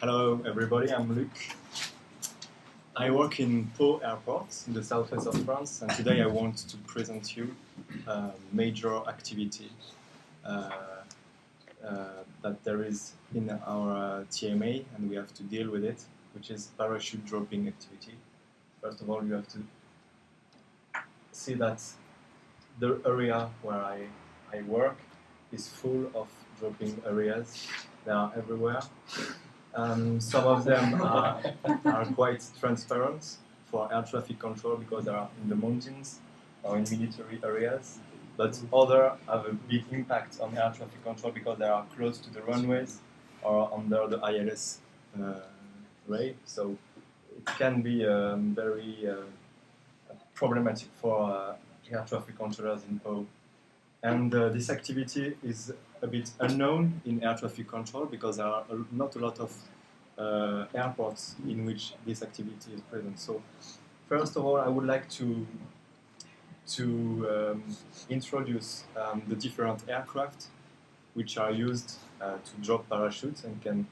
Hello everybody, I'm Luc. I work in Pau Airport in the southwest of France, and today I want to present you a major activity uh, that there is in our TMA, and we have to deal with it, which is parachute dropping activity. First of all, you have to see that the area where I work is full of dropping areas. They are everywhere. Some of them are quite transparent for air traffic control because they are in the mountains or in military areas, but others have a big impact on air traffic control because they are close to the runways or under the ILS ray. So it can be very problematic for air traffic controllers in Pau. And this activity is a bit unknown in air traffic control because there are not a lot of airports in which this activity is present. So, first of all, I would like to introduce the different aircraft which are used to drop parachutes and can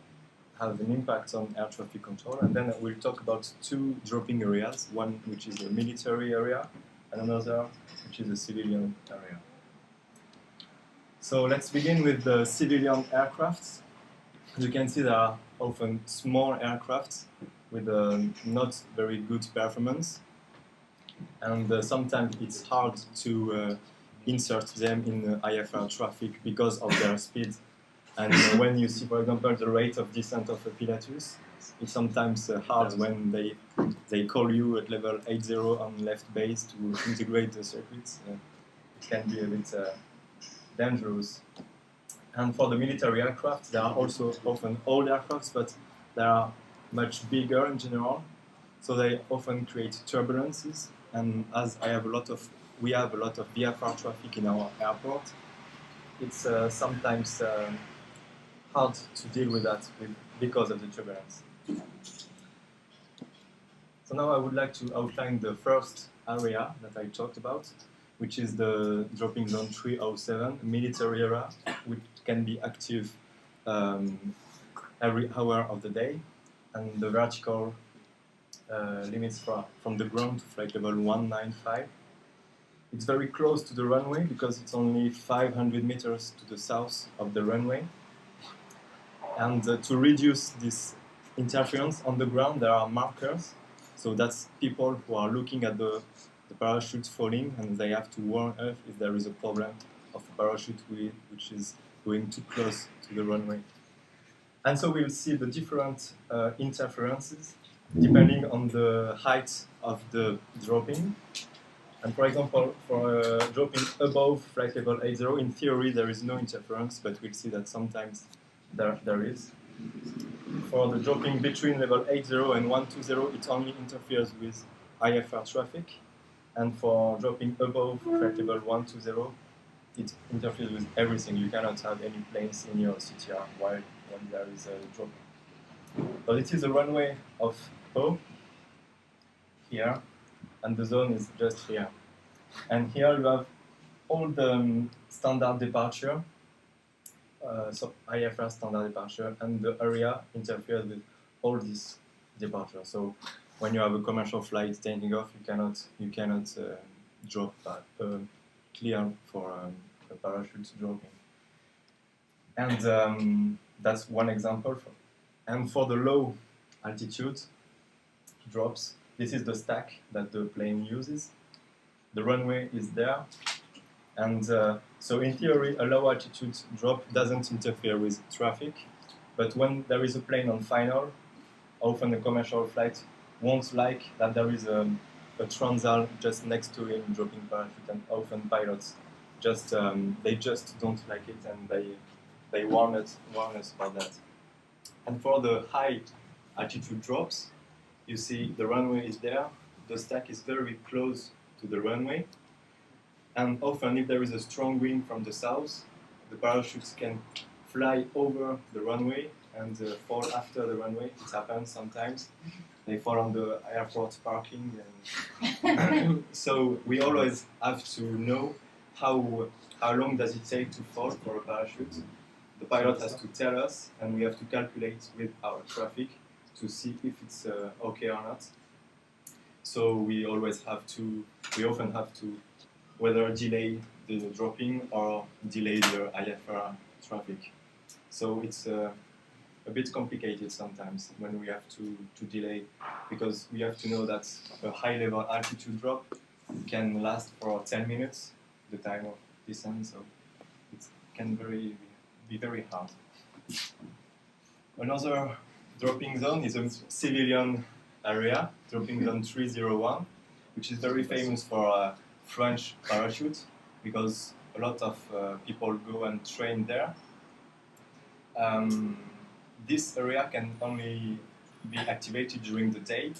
have an impact on air traffic control. And then we'll talk about two dropping areas, one which is a military area and another which is a civilian area. So let's begin with the civilian aircraft. As you can see, there are often small aircraft with not very good performance, and sometimes it's hard to insert them in IFR traffic because of their speed. And when you see, for example, the rate of descent of a Pilatus, it's sometimes hard when they call you at level 80 on left base to integrate the circuits. It can be a bit dangerous. And for the military aircraft, there are also often old aircrafts, but they are much bigger in general, so they often create turbulences. And as we have a lot of VFR traffic in our airport, it's sometimes hard to deal with that because of the turbulence. So now I would like to outline the first area that I talked about, which is the dropping zone 307, military area, which can be active every hour of the day, and the vertical limits from the ground to flight level 195. It's very close to the runway because it's only 500 meters to the south of the runway. And to reduce this interference on the ground, there are markers. So that's people who are looking at the parachute falling, and they have to warn us if there is a problem of a parachute which is going too close to the runway. And so we'll see the different interferences depending on the height of the dropping. And for example, for dropping above flight level 80, in theory there is no interference, but we'll see that sometimes there is. For the dropping between level 80 and 120, it only interferes with IFR traffic. And for dropping above flight level 120, it interferes with everything. You cannot have any planes in your CTR while there is a dropping. So this is the runway of Pau, here, and the zone is just here. And here you have all the standard departure, so IFR standard departure, and the area interferes with all this departure. So when you have a commercial flight taking off, you cannot drop clear for a parachute dropping. And that's one example. And for the low altitude drops, this is the stack that the plane uses. The runway is there, and so in theory, a low altitude drop doesn't interfere with traffic. But when there is a plane on final, often a commercial flight won't like that there is a transal just next to him dropping parachute, and often pilots they just don't like it, and they warn us about that. And for the high altitude drops, you see the runway is there, the stack is very close to the runway, and often if there is a strong wind from the south, the parachutes can fly over the runway and fall after the runway. It happens sometimes. They fall on the airport parking. And so we always have to know how long does it take to fall for a parachute. the pilot has to tell us, and we have to calculate with our traffic to see if it's okay or not. So we often have to whether delay the dropping or delay the IFR traffic. So it's a bit complicated sometimes when we have to delay, because we have to know that a high level altitude drop can last for 10 minutes, the time of descent, so it can be very hard. Another dropping zone is a civilian area, dropping zone 301, which is very famous for French parachute, because a lot of people go and train there. This area can only be activated during the day,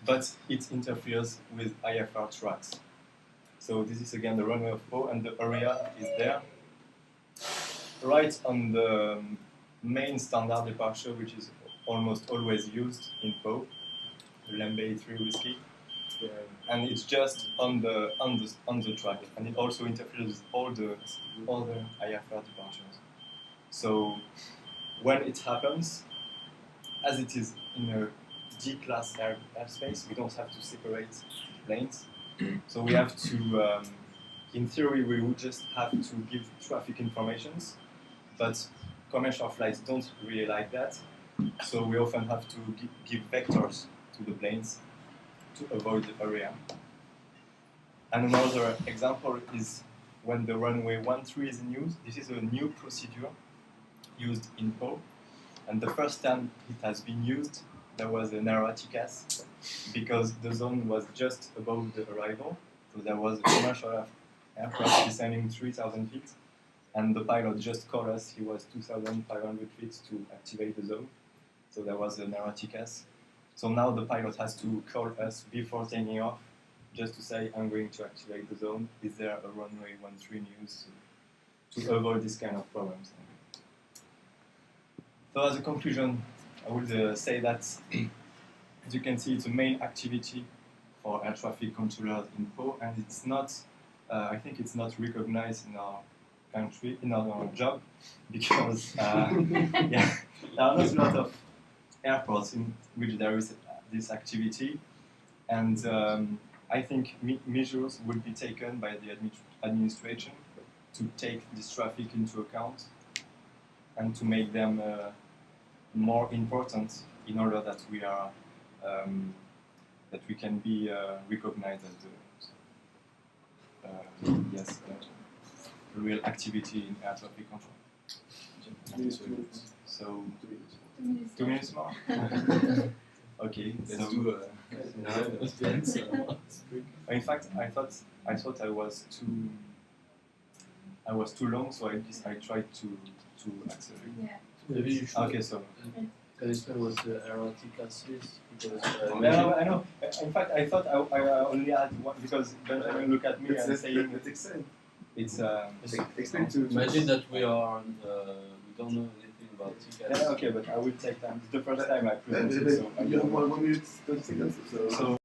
but it interferes with IFR tracks. So this is again the runway of Pau, and the area is there, right on the main standard departure, which is almost always used in Pau, the Lambay 3 whiskey. Yeah. And it's just on the track, and it also interferes with all the other IFR departures. So when it happens, as it is in a G-class airspace, we don't have to separate planes. So we have to, in theory, we would just have to give traffic informations, but commercial flights don't really like that. So we often have to give vectors to the planes to avoid the area. And another example is when the runway 13 is in use. This is a new procedure used in Pau, and the first time it has been used, there was an erraticas because the zone was just above the arrival, so there was a commercial aircraft descending 3,000 feet, and the pilot just called us, he was 2,500 feet to activate the zone, so there was an erraticas. So now the pilot has to call us before taking off, just to say, I'm going to activate the zone, is there a runway 13 use, to avoid this kind of problems. So as a conclusion, I would say that, as you can see, it's a main activity for air traffic controllers in Pau, and it's not, I think it's not recognized in our country, in our job, because yeah, there are not a lot of airports in which there is this activity, and I think measures will be taken by the administration to take this traffic into account and to make them more important in order that we are that we can be recognized as the real activity in air traffic control. So 2 minutes more. Okay. Let's do in fact, I thought I was too long, so I tried to accelerate. Yeah. Maybe you should. Okay, so. Can you explain what the erraticas is? Because I know. In fact, I thought I only had one, because Benjamin looked at me and saying it's explain to. Imagine that we are we don't know anything about tickets. Yeah, okay, but I will take time. It's the first time I presented, so you have 1 minute 30 seconds. So